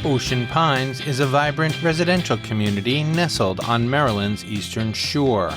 Ocean Pines is a vibrant residential community nestled on Maryland's eastern shore.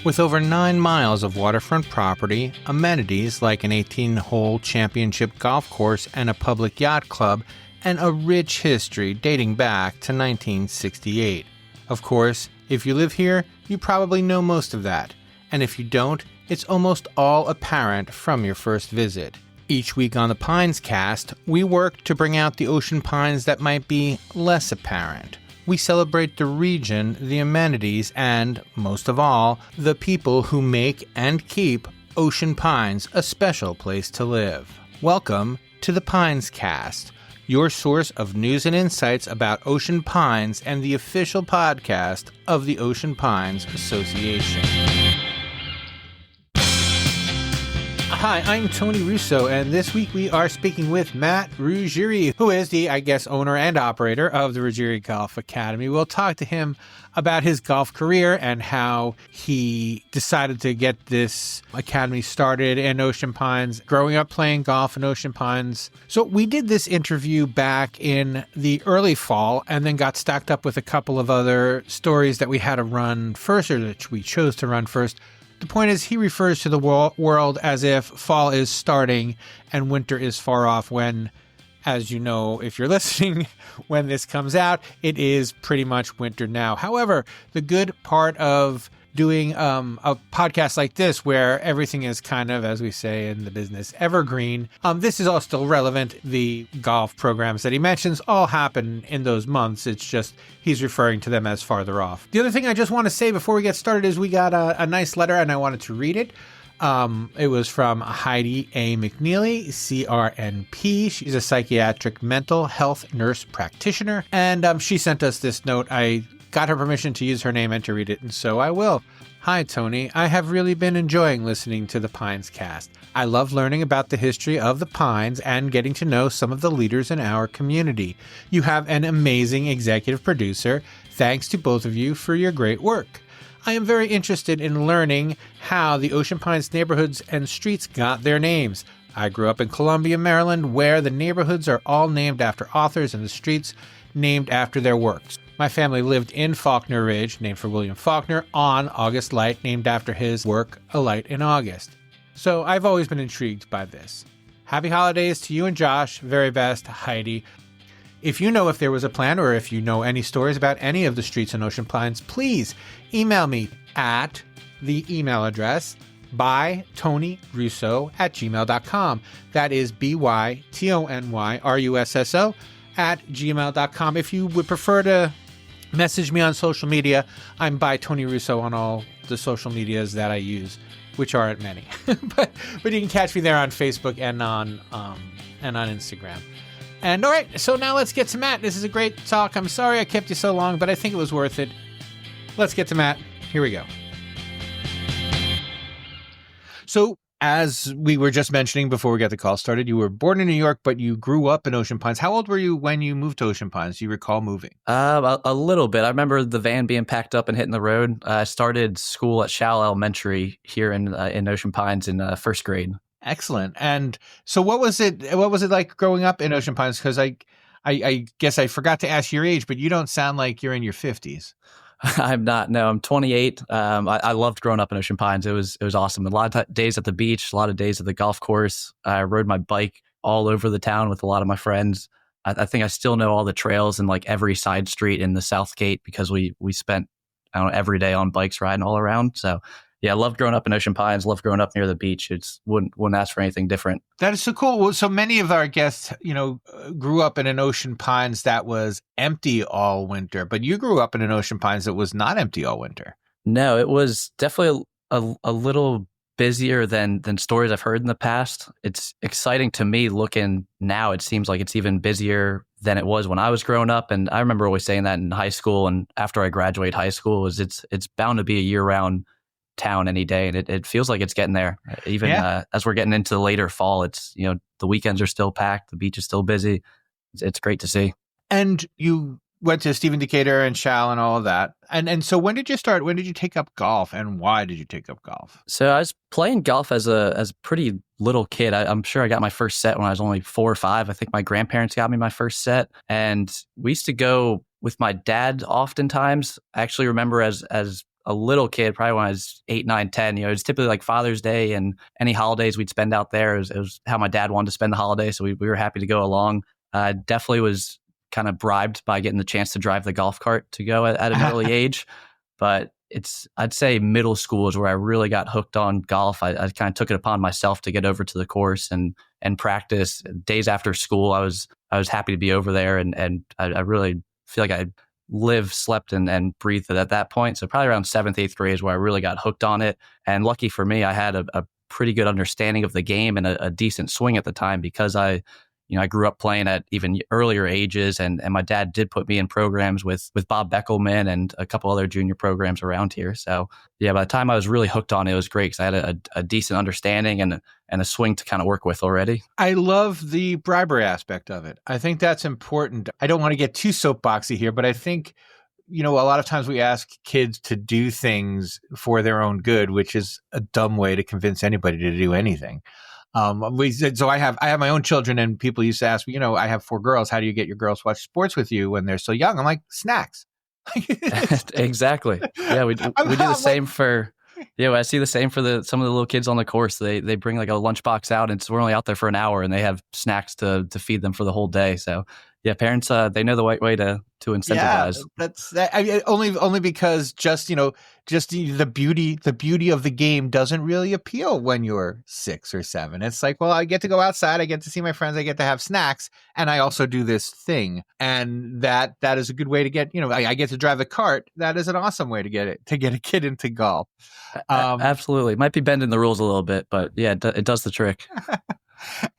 With over 9 miles of waterfront property, amenities like an 18-hole championship golf course and a public yacht club, and a rich history dating back to 1968. Of course, if you live here, you probably know most of that. And if you don't, it's almost all apparent from your first visit. Each week on the Pines Cast, we work to bring out the ocean pines that might be less apparent. We celebrate the region, the amenities, and, most of all, the people who make and keep Ocean Pines a special place to live. Welcome to the Pines Cast, your source of news and insights about Ocean Pines and the official podcast of the Ocean Pines Association. Hi, I'm Tony Russo, and this week we are speaking with Matt Ruggiere, who is the, owner and operator of the Ruggiere Golf Academy. We'll talk to him about his golf career and how he decided to get this academy started in Ocean Pines, growing up playing golf in Ocean Pines. So we did this interview back in the early fall and then got stacked up with a couple of other stories that we had to run first, or that we chose to run first. The point is, he refers to the world as if fall is starting and winter is far off when, as you know, if you're listening, when this comes out, it is pretty much winter now. However, the good part of doing a podcast like this, where everything is kind of, as we say in the business, evergreen, this is all still relevant. The golf programs that he mentions all happen in those months. It's just he's referring to them as farther off. The other thing I just want to say before we get started is we got a nice letter, and I wanted to read it. It was from Heidi A. McNeely, CRNP. She's a psychiatric mental health nurse practitioner, and she sent us this note. I got her permission to use her name and to read it, and so I will. Hi, Tony. I have really been enjoying listening to the Pines Cast. I love learning about the history of the Pines and getting to know some of the leaders in our community. You have an amazing executive producer. Thanks to both of you for your great work. I am very interested in learning how the Ocean Pines neighborhoods and streets got their names. I grew up in Columbia, Maryland, where the neighborhoods are all named after authors and the streets named after their works. My family lived in Faulkner Ridge, named for William Faulkner, on August Light, named after his work, A Light in August. So I've always been intrigued by this. Happy holidays to you and Josh. Very best, Heidi. If you know if there was a plan, or if you know any stories about any of the streets in Ocean Pines, please email me at the email address bytonyrusso@gmail.com. That is bytonyrusso@gmail.com. If you would prefer to message me on social media, I'm by Tony Russo on all the social medias that I use, which aren't many. but you can catch me there on Facebook and on Instagram. And all right, so now let's get to Matt. This is a great talk. I'm sorry I kept you so long, but I think it was worth it. Let's get to Matt. Here we go. So, as we were just mentioning before we got the call started, you were born in New York, but you grew up in Ocean Pines. How old were you when you moved to Ocean Pines? Do you recall moving? A little bit. I remember the van being packed up and hitting the road. I started school at Shall Elementary here in Ocean Pines in first grade. Excellent. And so what was it like growing up in Ocean Pines? Because I guess I forgot to ask your age, but you don't sound like you're in your 50s. I'm not. No, I'm 28. I loved growing up in Ocean Pines. It was awesome. A lot of days at the beach, a lot of days at the golf course. I rode my bike all over the town with a lot of my friends. I think I still know all the trails and like every side street in the South Gate because we spent every day on bikes riding all around. So yeah, I loved growing up in Ocean Pines. Loved growing up near the beach. Wouldn't ask for anything different. That is so cool. Well, so many of our guests, grew up in an Ocean Pines that was empty all winter, but you grew up in an Ocean Pines that was not empty all winter. No, it was definitely a little busier than stories I've heard in the past. It's exciting to me looking now. It seems like it's even busier than it was when I was growing up. And I remember always saying that in high school and after I graduate high school is it's bound to be a year-round town any day, and it feels like it's getting there. Even as we're getting into the later fall, it's the weekends are still packed, the beach is still busy. It's great to see. And you went to Stephen Decatur and Shal and all of that. And so when did you take up golf, and why did you take up golf? So I was playing golf as a pretty little kid. I'm sure I got my first set when I was only 4 or 5. I think my grandparents got me my first set, and we used to go with my dad oftentimes. I actually remember as a little kid, probably when I was 8, 9, 10, it was typically like Father's Day and any holidays we'd spend out there. It was how my dad wanted to spend the holiday. So we were happy to go along. Definitely was kind of bribed by getting the chance to drive the golf cart to go at an early age. But I'd say middle school is where I really got hooked on golf. I kind of took it upon myself to get over to the course and practice. Days after school, I was happy to be over there. And I really feel like I lived, slept, and breathed it at that point. So probably around 7th, 8th grade is where I really got hooked on it. And lucky for me, I had a pretty good understanding of the game and a decent swing at the time because I grew up playing at even earlier ages, and my dad did put me in programs with Bob Beckelman and a couple other junior programs around here. So yeah, by the time I was really hooked on it, it was great because I had a decent understanding and a swing to kind of work with already. I love the bribery aspect of it. I think that's important. I don't want to get too soapboxy here, but I think, a lot of times we ask kids to do things for their own good, which is a dumb way to convince anybody to do anything. So I have my own children, and people used to ask me, I have 4 girls. How do you get your girls to watch sports with you when they're so young? I'm like, snacks. Exactly. Yeah, we do the same for. Yeah, I see the same for some of the little kids on the course. They bring like a lunchbox out, and we're only out there for an hour, and they have snacks to feed them for the whole day. So yeah, parents they know the right way to incentivize. Yeah, that's that. Only because just the beauty of the game doesn't really appeal when you're 6 or 7. It's like, well, I get to go outside, I get to see my friends, I get to have snacks, and I also do this thing, and that is a good way to get. I get to drive the cart. That is an awesome way to get a kid into golf. Absolutely, might be bending the rules a little bit, but yeah, it does the trick.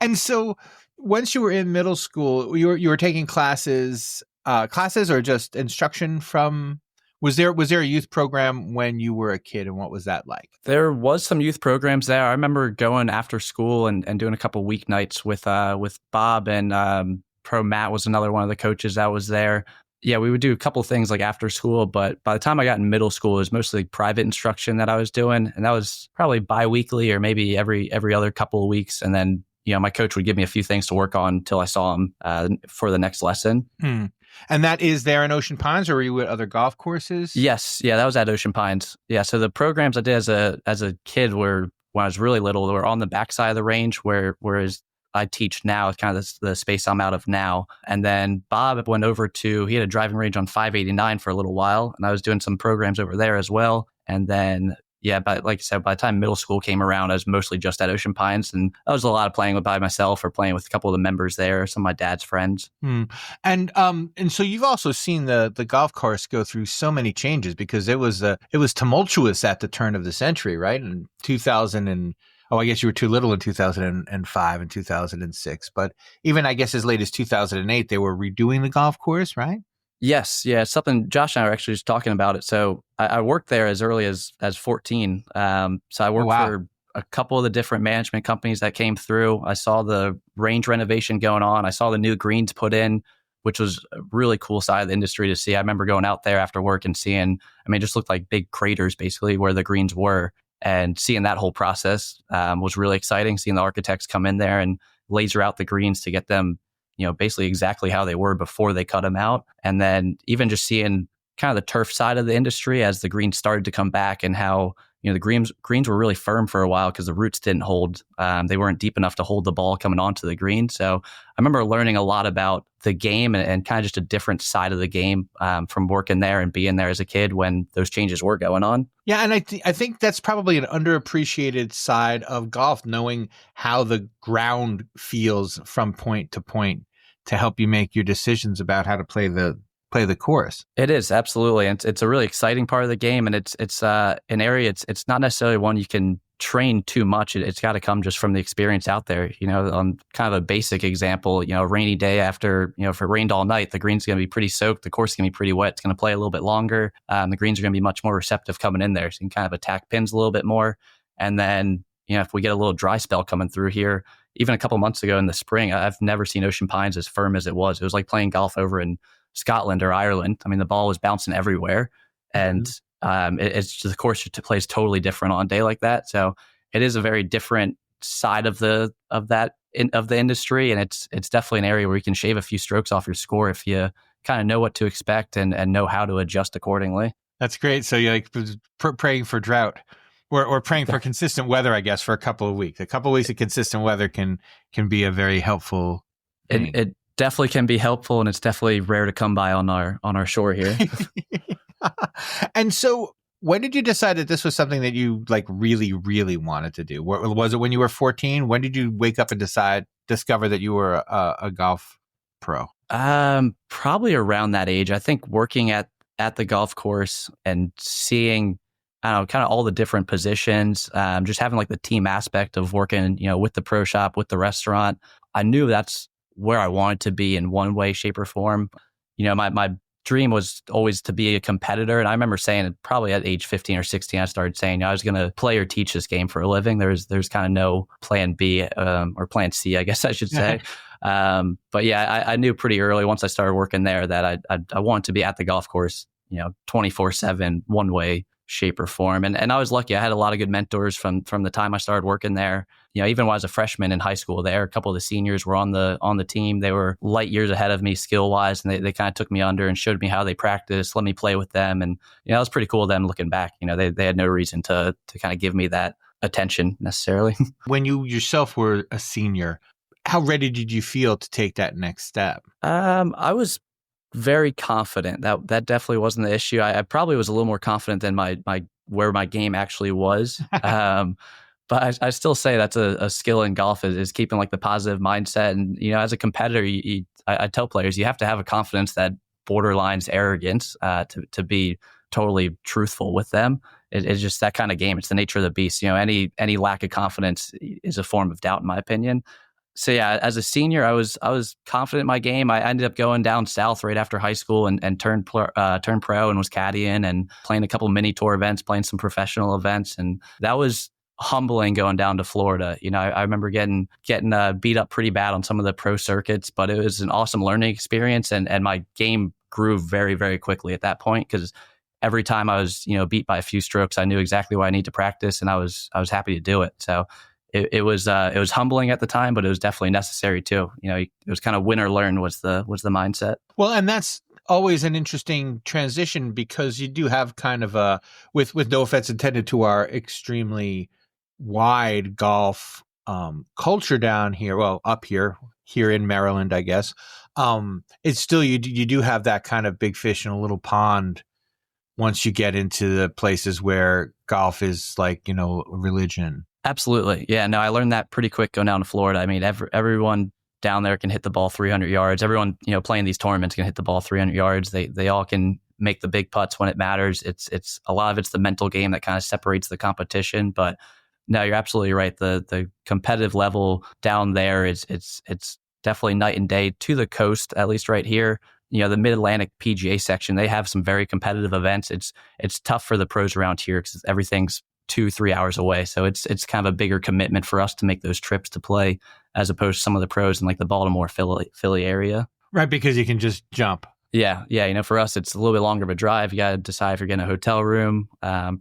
And so, once you were in middle school, you were taking classes or just instruction from. Was there a youth program when you were a kid, and what was that like? There was some youth programs there. I remember going after school and doing a couple weeknights with Bob, and Pro Matt was another one of the coaches that was there. Yeah, we would do a couple things like after school, but by the time I got in middle school, it was mostly private instruction that I was doing, and that was probably biweekly or maybe every other couple of weeks, and then my coach would give me a few things to work on until I saw him for the next lesson. And that is there in Ocean Pines, or were you at other golf courses? Yes. Yeah, that was at Ocean Pines. Yeah. So the programs I did as a kid were, when I was really little, they were on the backside of the range, whereas I teach now, it's kind of the space I'm out of now. And then Bob went over he had a driving range on 589 for a little while, and I was doing some programs over there as well. And then yeah, but like I said, by the time middle school came around, I was mostly just at Ocean Pines, and that was a lot of playing by myself or playing with a couple of the members there, some of my dad's friends. And so you've also seen the golf course go through so many changes, because it was tumultuous at the turn of the century, right? In 2000 I guess you were too little in 2005 and 2006, but even I guess as late as 2008, they were redoing the golf course, right? Yes. Yeah. It's something Josh and I were actually just talking about it. So I worked there as early as 14. So I worked for a couple of the different management companies that came through. I saw the range renovation going on. I saw the new greens put in, which was a really cool side of the industry to see. I remember going out there after work and seeing, it just looked like big craters basically where the greens were, and seeing that whole process was really exciting. Seeing the architects come in there and laser out the greens to get them basically exactly how they were before they cut them out. And then even just seeing kind of the turf side of the industry as the greens started to come back, and how, the greens were really firm for a while because the roots didn't hold. They weren't deep enough to hold the ball coming onto the green. So I remember learning a lot about the game and kind of just a different side of the game from working there and being there as a kid when those changes were going on. Yeah, and I think that's probably an underappreciated side of golf, knowing how the ground feels from point to point to help you make your decisions about how to play the course. It is, absolutely. And it's a really exciting part of the game, and it's an area, it's not necessarily one you can train too much. It's got to come just from the experience out there. On kind of a basic example, a rainy day after, if it rained all night, the green's going to be pretty soaked. The course is going to be pretty wet. It's going to play a little bit longer. The greens are going to be much more receptive coming in there. So you can kind of attack pins a little bit more. And then, if we get a little dry spell coming through here, even a couple months ago in the spring, I've never seen Ocean Pines as firm as it was. It was like playing golf over in Scotland or Ireland. The ball was bouncing everywhere, and it's just, the course plays totally different on a day like that. So it is a very different side of the industry, and it's definitely an area where you can shave a few strokes off your score if you kind of know what to expect and know how to adjust accordingly. That's great. So you're like praying for drought, or praying for consistent weather, I guess, for a couple of weeks. A couple of weeks of consistent weather can be a very helpful thing. It definitely can be helpful, and it's definitely rare to come by on our shore here. And so, when did you decide that this was something that you like really, really wanted to do? Was it when you were 14? When did you wake up and discover that you were a golf pro? Probably around that age. I think working at the golf course and seeing, I don't know, kind of all the different positions, just having like the team aspect of working, with the pro shop, with the restaurant. I knew that's where I wanted to be in one way, shape, or form. My dream was always to be a competitor. And I remember saying it probably at age 15 or 16, I started saying I was going to play or teach this game for a living. There's kind of no plan B or plan C, I guess I should say. But yeah, I knew pretty early once I started working there that I wanted to be at the golf course, 24/7, one way, shape, or form. And I was lucky. I had a lot of good mentors from the time I started working there. Even when I was a freshman in high school there, a couple of the seniors were on the team. They were light years ahead of me skill wise, and they kind of took me under and showed me how they practice, let me play with them. And, it was pretty cool then looking back. They had no reason to kind of give me that attention necessarily. When you yourself were a senior, how ready did you feel to take that next step? I was very confident. That definitely wasn't the issue. I probably was a little more confident than my where my game actually was. But I still say that's a skill in golf is keeping like the positive mindset. And, as a competitor, I tell players, you have to have a confidence that borderlines arrogance to be totally truthful with them. It's just that kind of game. It's the nature of the beast. Any lack of confidence is a form of doubt, in my opinion. So yeah, as a senior, I was confident in my game. I ended up going down south right after high school and turned pro and was caddying and playing a couple mini tour events, playing some professional events, and that was humbling going down to Florida. I remember getting beat up pretty bad on some of the pro circuits, but it was an awesome learning experience, and my game grew very, very quickly at that point because every time I was beat by a few strokes, I knew exactly what I need to practice, and I was happy to do it. So. It was humbling at the time, but it was definitely necessary too. It was kind of win or learn was the mindset. Well, and that's always an interesting transition because you do have kind of a, with no offense intended to our extremely wide golf culture down here. Well, up here in Maryland, I guess. It's still you do have that kind of big fish in a little pond. Once you get into the places where golf is like religion. Absolutely. Yeah, no, I learned that pretty quick going down to Florida. I mean, everyone down there can hit the ball 300 yards. Everyone, playing these tournaments can hit the ball 300 yards. They all can make the big putts when it matters. It's a lot of it's the mental game that kind of separates the competition. But no, you're absolutely right. The competitive level down there it's definitely night and day to the coast, at least right here. The Mid-Atlantic PGA section, they have some very competitive events. It's tough for the pros around here because everything's 2-3 hours away. So it's kind of a bigger commitment for us to make those trips to play as opposed to some of the pros in like the Baltimore, Philly area. Right, because you can just jump. Yeah. For us, it's a little bit longer of a drive. You got to decide if you're getting a hotel room,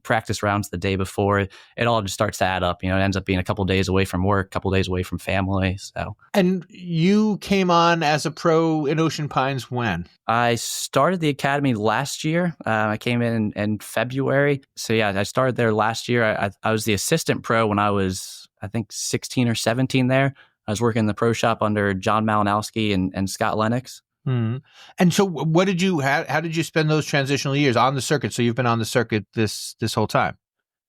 practice rounds the day before. It all just starts to add up. It ends up being a couple of days away from work, a couple of days away from family. So. And you came on as a pro in Ocean Pines when? I started the academy last year. I came in February. So yeah, I started there last year. I was the assistant pro when I was, I think, 16 or 17 there. I was working in the pro shop under John Malinowski and Scott Lennox. Mm-hmm. And so how did you spend those transitional years on the circuit? So you've been on the circuit this whole time,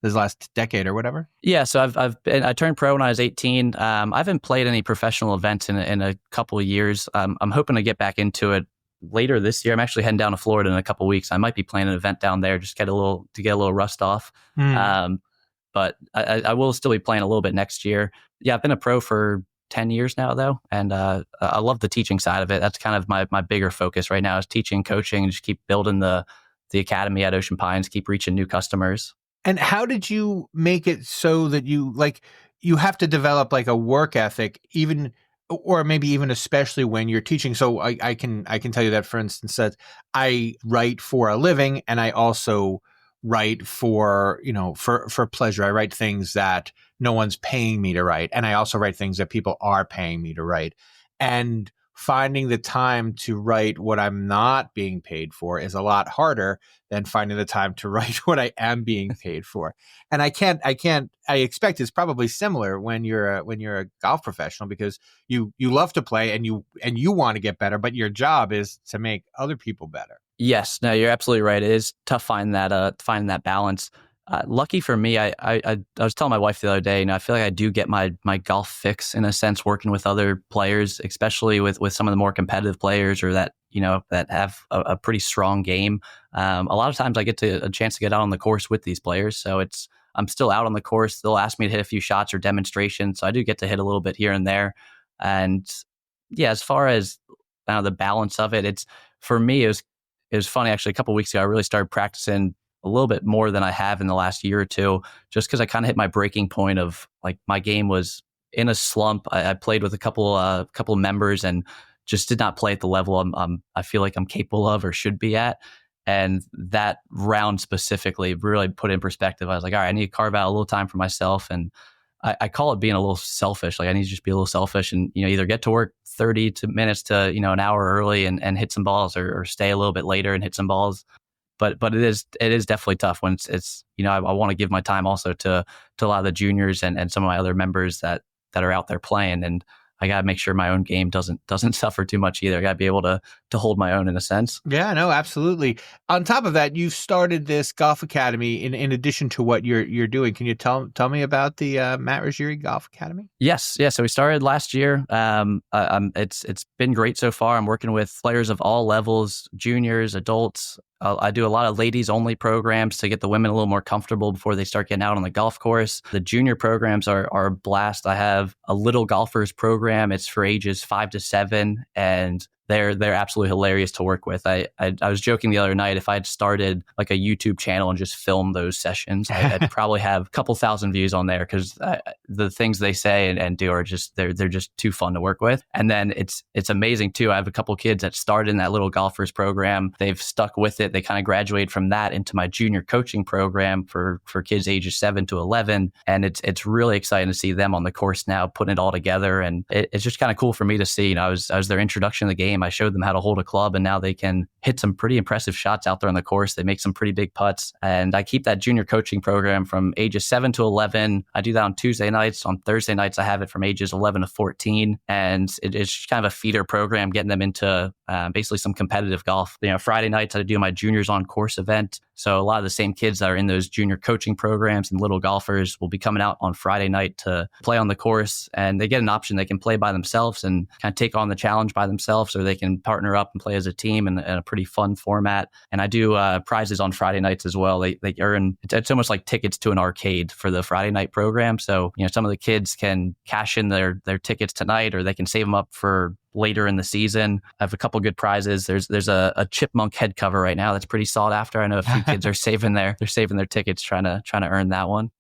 this last decade or whatever? Yeah. So I turned pro when I was 18. I haven't played any professional events in a couple of years. I'm hoping to get back into it later this year. I'm actually heading down to Florida in a couple of weeks. I might be playing an event down there, just get a little rust off. But I will still be playing a little bit next year. Yeah. I've been a pro for 10 years now though. And I love the teaching side of it. That's kind of my bigger focus right now is teaching, coaching, and just keep building the academy at Ocean Pines, keep reaching new customers. And how did you make it so that you have to develop like a work ethic even, or maybe even especially when you're teaching? So I can tell you that, for instance, that I write for a living and I also write for, for pleasure. I write things that no one's paying me to write. And I also write things that people are paying me to write. And finding the time to write what I'm not being paid for is a lot harder than finding the time to write what I am being paid for. And I expect it's probably similar when you're a golf professional, because you love to play and you want to get better, but your job is to make other people better. Yes, no, you're absolutely right. It is tough finding that balance. Lucky for me, I was telling my wife the other day, I feel like I do get my golf fix in a sense working with other players, especially with some of the more competitive players or that that have a pretty strong game. A lot of times I get a chance to get out on the course with these players, so I'm still out on the course. They'll ask me to hit a few shots or demonstrations, so I do get to hit a little bit here and there. And yeah, as far as the balance of it, for me it was funny actually. A couple of weeks ago, I really started practicing a little bit more than I have in the last year or two, just because I kind of hit my breaking point of like my game was in a slump. I played with a couple members and just did not play at the level I feel like I'm capable of or should be at. And that round specifically really put in perspective. I was like, all right, I need to carve out a little time for myself. And I call it being a little selfish. Like I need to just be a little selfish and, either get to work 30 minutes to, an hour early and hit some balls or stay a little bit later and hit some balls. But it is definitely tough when it's I want to give my time also to a lot of the juniors and some of my other members that are out there playing, and I got to make sure my own game doesn't suffer too much either. I got to be able to hold my own in a sense. Yeah, no, absolutely. On top of that, you've started this golf academy in addition to what you're doing. Can you tell me about the Matt Ruggiere Golf Academy? Yes. Yeah. So we started last year. It's been great so far. I'm working with players of all levels, juniors, adults. I do a lot of ladies only programs to get the women a little more comfortable before they start getting out on the golf course. The junior programs are a blast. I have a little golfers program. It's for ages 5 to 7, and they're absolutely hilarious to work with. I was joking the other night, if I'd started like a YouTube channel and just filmed those sessions, I'd probably have a couple thousand views on there, because the things they say and do are just they're just too fun to work with. And then it's amazing too. I have a couple kids that started in that little golfers program. They've stuck with it. They kind of graduated from that into my junior coaching program for kids ages 7 to 11, and it's really exciting to see them on the course now, putting it all together. And it's just kind of cool for me to see. I was their introduction to the game. I showed them how to hold a club, and now they can hit some pretty impressive shots out there on the course. They make some pretty big putts. And I keep that junior coaching program from ages 7 to 11. I do that on Tuesday nights. On Thursday nights, I have it from ages 11 to 14. And it's kind of a feeder program, getting them into basically some competitive golf. Friday nights, I do my juniors on course event. So a lot of the same kids that are in those junior coaching programs and little golfers will be coming out on Friday night to play on the course, and they get an option. They can play by themselves and kind of take on the challenge by themselves, or they can partner up and play as a team in a pretty fun format. And I do prizes on Friday nights as well. They earn, it's almost like tickets to an arcade for the Friday night program. So, some of the kids can cash in their tickets tonight, or they can save them up for later in the season. I have a couple good prizes. There's a chipmunk head cover right now that's pretty sought after. I know a few kids are saving their tickets, trying to earn that one.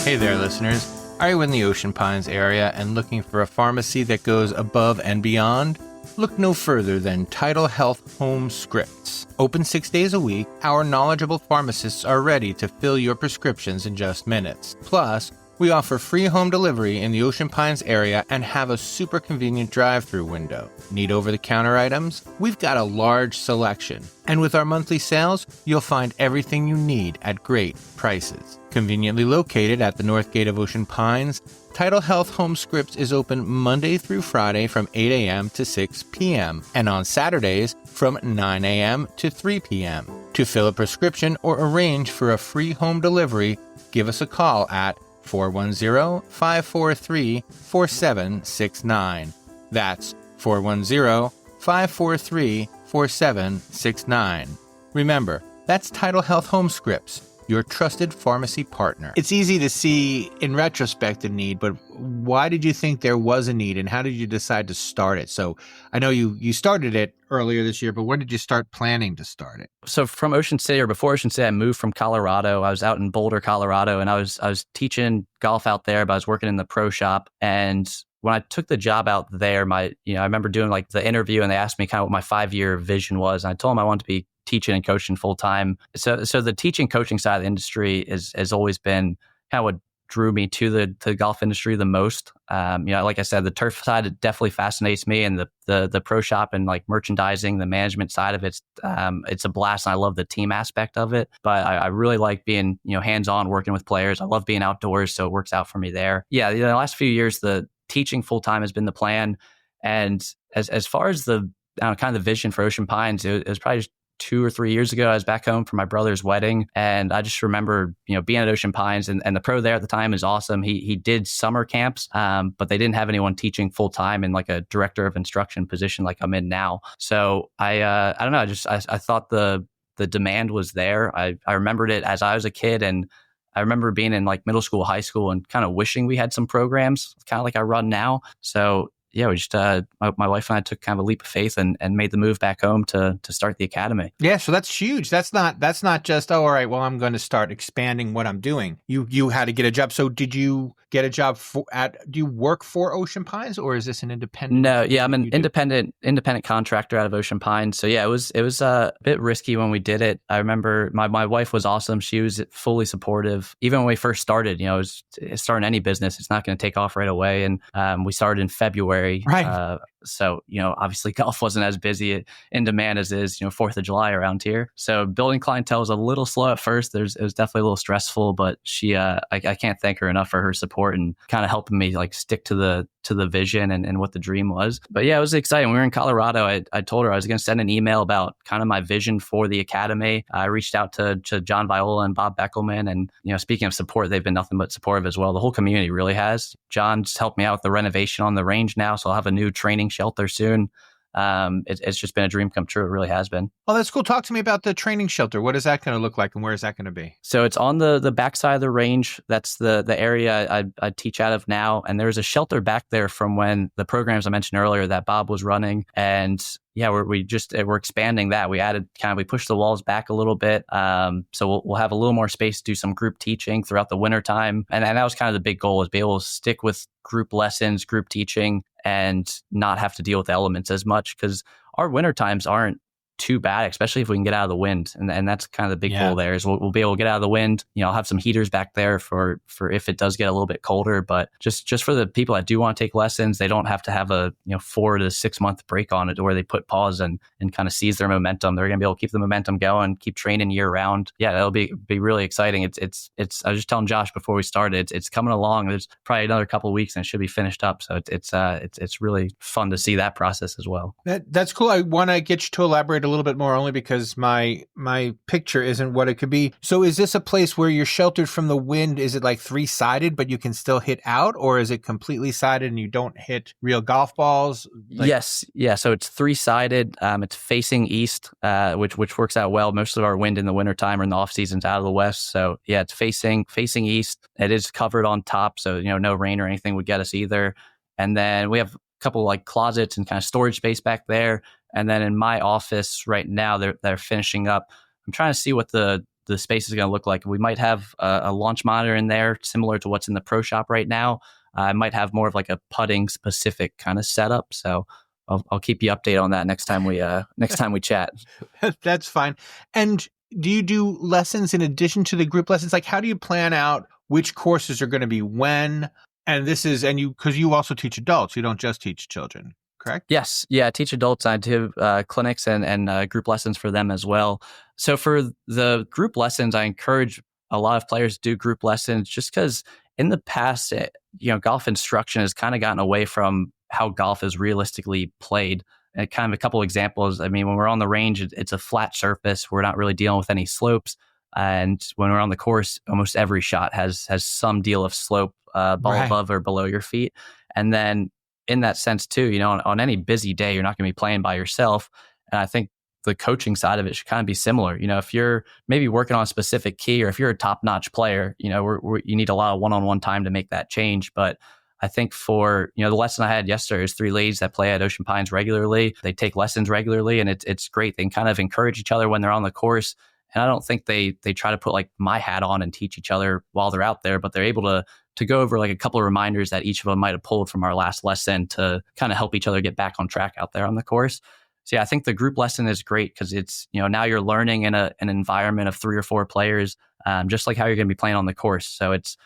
Hey there, listeners. Are you in the Ocean Pines area and looking for a pharmacy that goes above and beyond? Look no further than Tidal Health Home Scripts. Open 6 days a week, our knowledgeable pharmacists are ready to fill your prescriptions in just minutes. Plus, we offer free home delivery in the Ocean Pines area and have a super convenient drive-through window. Need over-the-counter items? We've got a large selection. And with our monthly sales, you'll find everything you need at great prices. Conveniently located at the North Gate of Ocean Pines, Tidal Health Home Scripts is open Monday through Friday from 8 a.m. to 6 p.m. and on Saturdays from 9 a.m. to 3 p.m. To fill a prescription or arrange for a free home delivery, give us a call at 410-543-4769. That's 410-543-4769. Remember, that's Tidal Health Home Scripts, your trusted pharmacy partner. It's easy to see in retrospect the need, but why did you think there was a need, and how did you decide to start it? So I know you started it earlier this year, but when did you start planning to start it? So from Ocean City, or before Ocean City, I moved from Colorado. I was out in Boulder, Colorado, and I was teaching golf out there, but I was working in the pro shop. And when I took the job out there, I remember doing like the interview, and they asked me kind of what my 5-year vision was. And I told them I wanted to be teaching and coaching full time. So the teaching coaching side of the industry has always been kind of what drew me to the golf industry the most. Like I said, the turf side, it definitely fascinates me, and the pro shop and like merchandising, the management side of it's a blast, and I love the team aspect of it. But I really like being hands on, working with players. I love being outdoors, so it works out for me there. Yeah, the last few years, the teaching full time has been the plan, and as far as the kind of the vision for Ocean Pines, it was probably just 2 or 3 years ago. I was back home for my brother's wedding, and I just remember, being at Ocean Pines, and the pro there at the time is awesome. He did summer camps, but they didn't have anyone teaching full time in like a director of instruction position like I'm in now. So I don't know. I thought the demand was there. I remembered it as I was a kid, and I remember being in like middle school, high school, and kind of wishing we had some programs, kind of like I run now. So yeah, we just my wife and I took kind of a leap of faith and made the move back home to start the academy. Yeah, so that's huge. That's not just, oh, all right, well, I'm going to start expanding what I'm doing. You had to get a job. So did you get a job do you work for Ocean Pines, or is this an independent? No, yeah, I'm an independent contractor out of Ocean Pines. So yeah, it was a bit risky when we did it. I remember my wife was awesome. She was fully supportive. Even when we first started, starting any business, it's not going to take off right away. And we started in February. Right. So, obviously golf wasn't as busy in demand as is, 4th of July around here. So building clientele was a little slow at first. It was definitely a little stressful, but she, I can't thank her enough for her support and kind of helping me like stick to the vision and what the dream was. But yeah, it was exciting. When we were in Colorado, I told her I was going to send an email about kind of my vision for the academy. I reached out to John Viola and Bob Beckelman, and, speaking of support, they've been nothing but supportive as well. The whole community really has. John's helped me out with the renovation on the range now, so I'll have a new training shelter soon. It's just been a dream come true. It really has been. Oh, that's cool. Talk to me about the training shelter. What is that going to look like, and where is that going to be? So it's on the backside of the range. That's the area I teach out of now. And there's a shelter back there from when the programs I mentioned earlier that Bob was running. And yeah, we're expanding that. We pushed the walls back a little bit. So we'll have a little more space to do some group teaching throughout the winter time. And that was kind of the big goal, is be able to stick with group lessons, group teaching, and not have to deal with elements as much, because our winter times aren't too bad, especially if we can get out of the wind. And that's kind of the big goal there, is we'll be able to get out of the wind. I'll have some heaters back there for if it does get a little bit colder, but just for the people that do want to take lessons, they don't have to have a 4 to 6 month break on it where they put pause and kind of seize their momentum. They're going to be able to keep the momentum going, keep training year round. Yeah, that'll be really exciting. It's I was just telling Josh before we started, it's coming along. There's probably another couple of weeks and it should be finished up. So it's really fun to see that process as well. That's cool. I want to get you to elaborate a little bit more, only because my picture isn't what it could be. So is this a place where you're sheltered from the wind? Is it like 3-sided, but you can still hit out, or is it completely sided and you don't hit real golf balls? Yes. Yeah. So it's 3-sided. It's facing east, which works out well. Most of our wind in the wintertime or in the off season's out of the west. So yeah, it's facing east. It is covered on top. So, no rain or anything would get us either. And then we have a couple like closets and kind of storage space back there. And then in my office right now, they're finishing up. I'm trying to see what the space is going to look like. We might have a launch monitor in there, similar to what's in the pro shop right now. I might have more of like a putting specific kind of setup. So I'll keep you updated on that next time we chat. That's fine. And do you do lessons in addition to the group lessons? Like, how do you plan out which courses are going to be when? And because you also teach adults, you don't just teach children. Correct? Yes. Yeah. I teach adults. I do clinics and group lessons for them as well. So for the group lessons, I encourage a lot of players to do group lessons, just because in the past, golf instruction has kind of gotten away from how golf is realistically played. And kind of a couple examples. I mean, when we're on the range, it's a flat surface. We're not really dealing with any slopes. And when we're on the course, almost every shot has some deal of slope, ball above or below your feet. And then in that sense too, on any busy day, you're not going to be playing by yourself. And I think the coaching side of it should kind of be similar. If you're maybe working on a specific key, or if you're a top-notch player, you need a lot of one-on-one time to make that change. But I think for, the lesson I had yesterday is 3 ladies that play at Ocean Pines regularly. They take lessons regularly, and it's great. They can kind of encourage each other when they're on the course. And I don't think they try to put like my hat on and teach each other while they're out there, but they're able to go over like a couple of reminders that each of them might have pulled from our last lesson to kind of help each other get back on track out there on the course. So yeah, I think the group lesson is great because it's, now you're learning in an environment of 3 or 4 players, just like how you're going to be playing on the course. So it's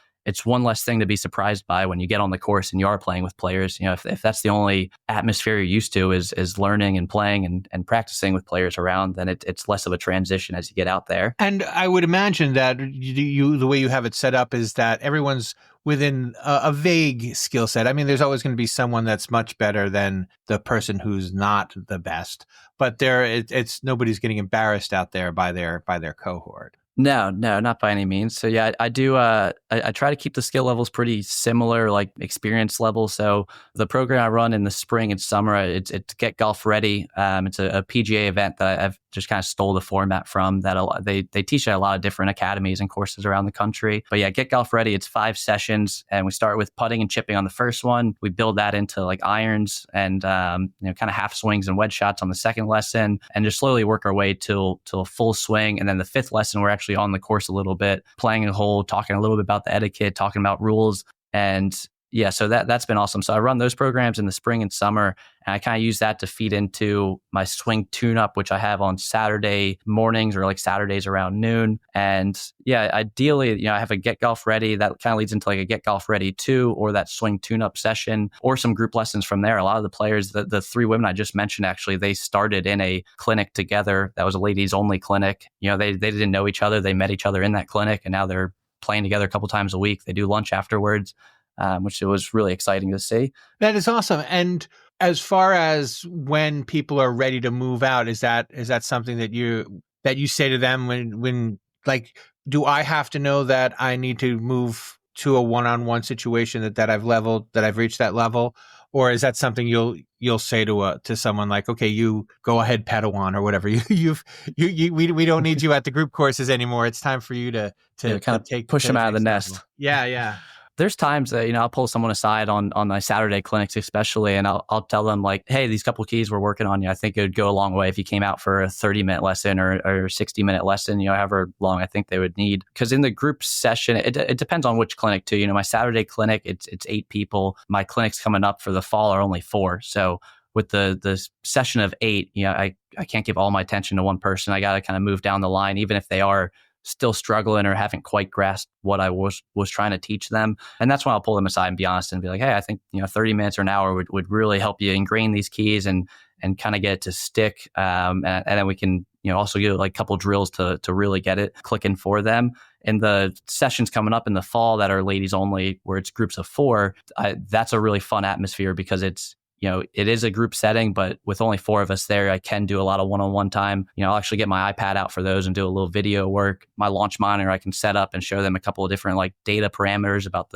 one less thing to be surprised by when you get on the course and you are playing with players. If that's the only atmosphere you're used to is learning and playing and practicing with players around, then it's less of a transition as you get out there. And I would imagine that the way you have it set up is that everyone's within a vague skill set. I mean, there's always going to be someone that's much better than the person who's not the best, but it's nobody's getting embarrassed out there by their cohort. No, not by any means. So yeah, I do. I try to keep the skill levels pretty similar, like experience level. So the program I run in the spring and summer, it's Get Golf Ready. It's a PGA event that I've just kind of stole the format from. They teach at a lot of different academies and courses around the country. But yeah, Get Golf Ready. It's 5 sessions, and we start with putting and chipping on the first one. We build that into like irons and kind of half swings and wedge shots on the second lesson, and just slowly work our way till a full swing. And then the 5th lesson, we're actually on the course a little bit, playing a hole, talking a little bit about the etiquette, talking about rules. And yeah, so that's been awesome. So I run those programs in the spring and summer, and I kind of use that to feed into my swing tune-up, which I have on Saturday mornings or like Saturdays around noon. And yeah, ideally, I have a Get Golf Ready that kind of leads into like a Get Golf Ready 2 or that swing tune-up session or some group lessons from there. A lot of the players, the 3 women I just mentioned, actually, they started in a clinic together. That was a ladies only clinic. They didn't know each other. They met each other in that clinic, and now they're playing together a couple times a week. They do lunch afterwards. Which was really exciting to see. That is awesome. And as far as when people are ready to move out, is that something that you say to them when like, do I have to know that I need to move to a one-on-one situation that I've reached that level, or is that something you'll say to someone like, okay, you go ahead, Padawan or whatever, we don't need you at the group courses anymore. It's time for you to kind of push them out of the nest. Level. Yeah. There's times that, I'll pull someone aside on my Saturday clinics, especially, and I'll tell them like, hey, these couple keys we're working on, I think it would go a long way if you came out for a 30-minute lesson or 60-minute lesson, however long I think they would need. Because in the group session, it depends on which clinic too. My Saturday clinic, it's 8 people. My clinics coming up for the fall are only 4. So with the session of 8, I can't give all my attention to one person. I got to kind of move down the line, even if they are still struggling or haven't quite grasped what I was trying to teach them. And that's when I'll pull them aside and be honest and be like, hey, I think 30 minutes or an hour would really help you ingrain these keys and kind of get it to stick. And then we can also get like a couple drills to really get it clicking for them. And the sessions coming up in the fall that are ladies only, where it's groups of 4, that's a really fun atmosphere because it's it is a group setting, but with only 4 of us there, I can do a lot of one-on-one time. I'll actually get my iPad out for those and do a little video work. My launch monitor, I can set up and show them a couple of different like data parameters about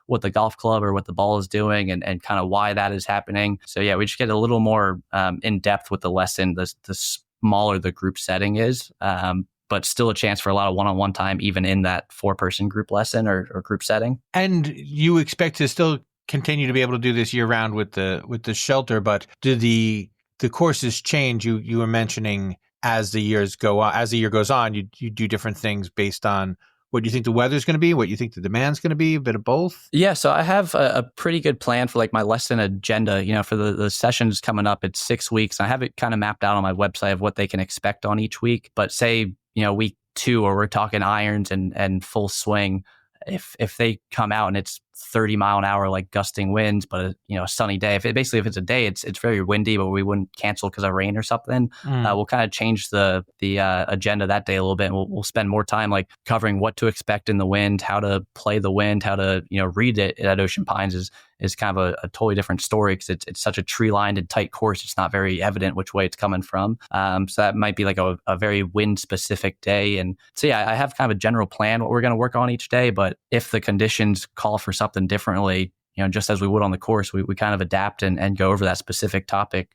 what the golf club or what the ball is doing and kind of why that is happening. So yeah, we just get a little more in depth with the lesson, the smaller the group setting is. But still a chance for a lot of one-on-one time, even in that 4-person group lesson or group setting. And you expect to still continue to be able to do this year round with the shelter, but do the courses change? You were mentioning as the year goes on, you do different things based on what you think the weather's going to be, what you think the demand's going to be, a bit of both? Yeah, so I have a pretty good plan for like my lesson agenda, for the sessions coming up. It's 6 weeks. I have it kind of mapped out on my website of what they can expect on each week. But say, week 2, or we're talking irons and full swing, if they come out and it's 30 mile an hour, like gusting winds, but a sunny day. If it's a day, it's very windy, but we wouldn't cancel because of rain or something. We'll kind of change the agenda that day a little bit. And we'll spend more time like covering what to expect in the wind, how to play the wind, how to read it at Ocean Pines is kind of a totally different story because it's such a tree lined and tight course. It's not very evident which way it's coming from. So that might be like a very wind specific day. And so yeah, I have kind of a general plan what we're going to work on each day. But if the conditions call for something differently, just as we would on the course, we kind of adapt and go over that specific topic,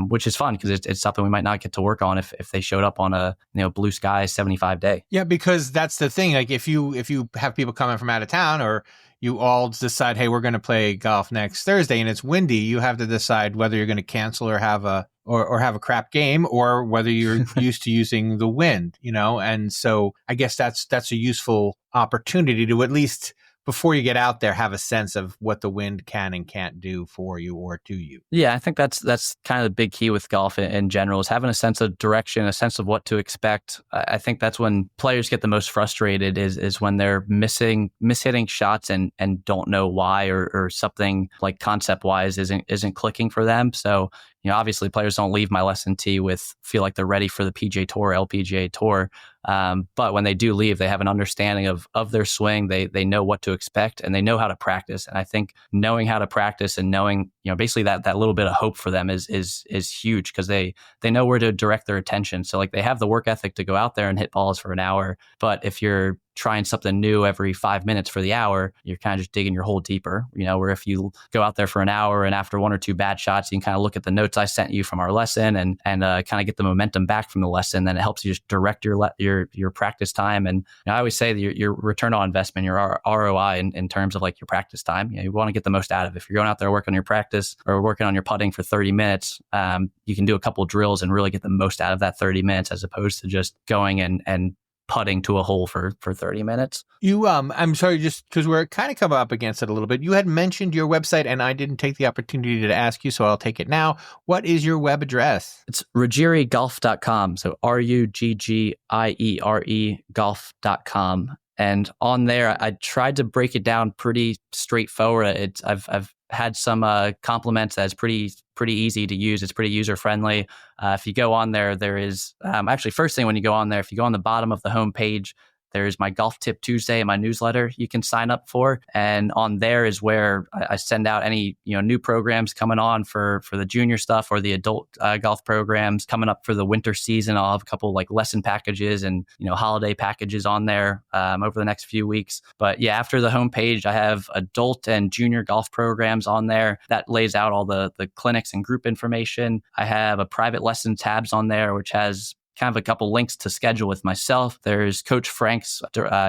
which is fun because it's something we might not get to work on if they showed up on a blue sky 75 day. Yeah, because that's the thing. Like if you have people coming from out of town, or you all decide, hey, we're going to play golf next Thursday and it's windy, you have to decide whether you're going to cancel or have a crap game, or whether you're used to using the wind, And so I guess that's a useful opportunity to at least before you get out there, have a sense of what the wind can and can't do for you or to you. Yeah, I think that's kind of the big key with golf in general, is having a sense of direction, a sense of what to expect. I think that's when players get the most frustrated is when they're mishitting shots and don't know why, or something like concept wise isn't clicking for them. So, obviously players don't leave my lesson tee feel like they're ready for the PGA Tour, LPGA Tour. But when they do leave, they have an understanding of their swing. They know what to expect, and they know how to practice. And I think knowing how to practice and knowing, basically that little bit of hope for them is huge, because they know where to direct their attention. So like, they have the work ethic to go out there and hit balls for an hour. But if you're trying something new every 5 minutes for the hour, you're kind of just digging your hole deeper, where if you go out there for an hour and after one or two bad shots, you can kind of look at the notes I sent you from our lesson and kind of get the momentum back from the lesson. Then it helps you just direct your practice time. And I always say that your return on investment, your ROI in terms of like your practice time, you want to get the most out of it. If you're going out there working on your practice or working on your putting for 30 minutes, you can do a couple drills and really get the most out of that 30 minutes, as opposed to just going and putting to a hole for 30 minutes. You, I'm sorry, just because we're kind of come up against it a little bit. You had mentioned your website, and I didn't take the opportunity to ask you, so I'll take it now. What is your web address? It's ruggieregolf.com. So RUGGIERE golf.com. And on there, I tried to break it down pretty straightforward. I've had some compliments that's pretty easy to use. It's pretty user friendly. If you go on there, there is actually, first thing when you go on there, if you go on the bottom of the homepage, there's my Golf Tip Tuesday and my newsletter you can sign up for. And on there is where I send out any new programs coming on for the junior stuff, or the adult golf programs coming up for the winter season. I'll have a couple like lesson packages and holiday packages on there over the next few weeks. But yeah, after the homepage, I have adult and junior golf programs on there. That lays out all the clinics and group information. I have a private lesson tabs on there, which has kind of a couple links to schedule with myself. There's Coach Frank's,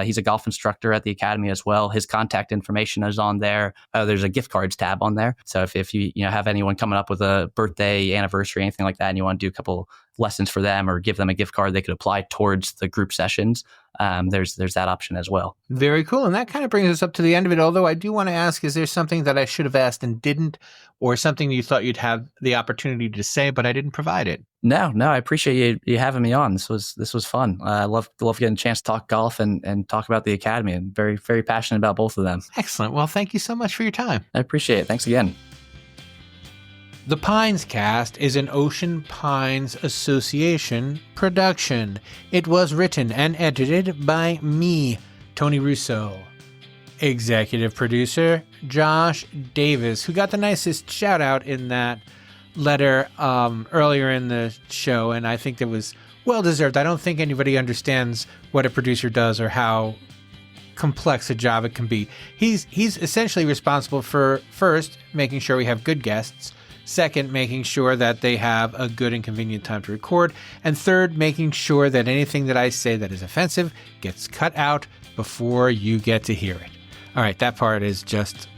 he's a golf instructor at the academy as well. His contact information is on there. There's a gift cards tab on there. So if you have anyone coming up with a birthday, anniversary, anything like that, and you want to do a couple lessons for them or give them a gift card they could apply towards the group sessions, there's that option as well. Very cool. And that kind of brings us up to the end of it. Although I do want to ask, is there something that I should have asked and didn't, or something you thought you'd have the opportunity to say, but I didn't provide it? No, I appreciate you having me on. This was fun. I love getting a chance to talk golf and talk about the academy. I'm very, very passionate about both of them. Excellent. Well, thank you so much for your time. I appreciate it. Thanks again. The Pines Cast is an Ocean Pines Association production. It was written and edited by me, Tony Russo. Executive producer, Josh Davis, who got the nicest shout out in that letter earlier in the show, and I think that was well deserved. I don't think anybody understands what a producer does or how complex a job it can be. He's essentially responsible for, first, making sure we have good guests, second, making sure that they have a good and convenient time to record, and third, making sure that anything that I say that is offensive gets cut out before you get to hear it. All right, that part is just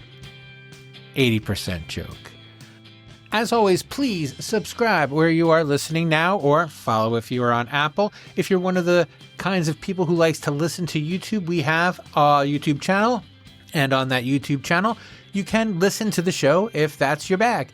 80% joke. As always, please subscribe where you are listening now, or follow if you are on Apple. If you're one of the kinds of people who likes to listen to YouTube, we have a YouTube channel. And on that YouTube channel, you can listen to the show if that's your bag.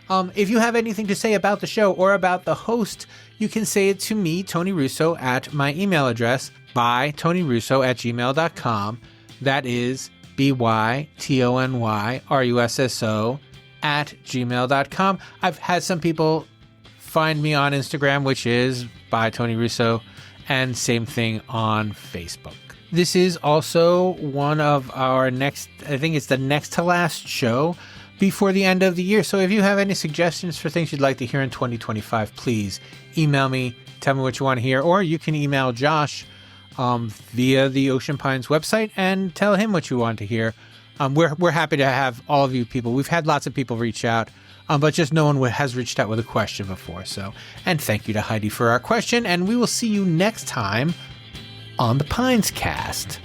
If you have anything to say about the show or about the host, you can say it to me, Tony Russo, at my email address, bytonyrusso@gmail.com. That is BYTONYRUSSO @gmail.com. I've had some people find me on Instagram, which is by Tony Russo, and same thing on Facebook. This is also one of our next, I think it's the next to last show before the end of the year. So if you have any suggestions for things you'd like to hear in 2025, please email me, tell me what you want to hear, or you can email Josh via the Ocean Pines website and tell him what you want to hear. We're happy to have all of you people. We've had lots of people reach out, but just no one has reached out with a question before. So, and thank you to Heidi for our question, and we will see you next time on the Pines Cast.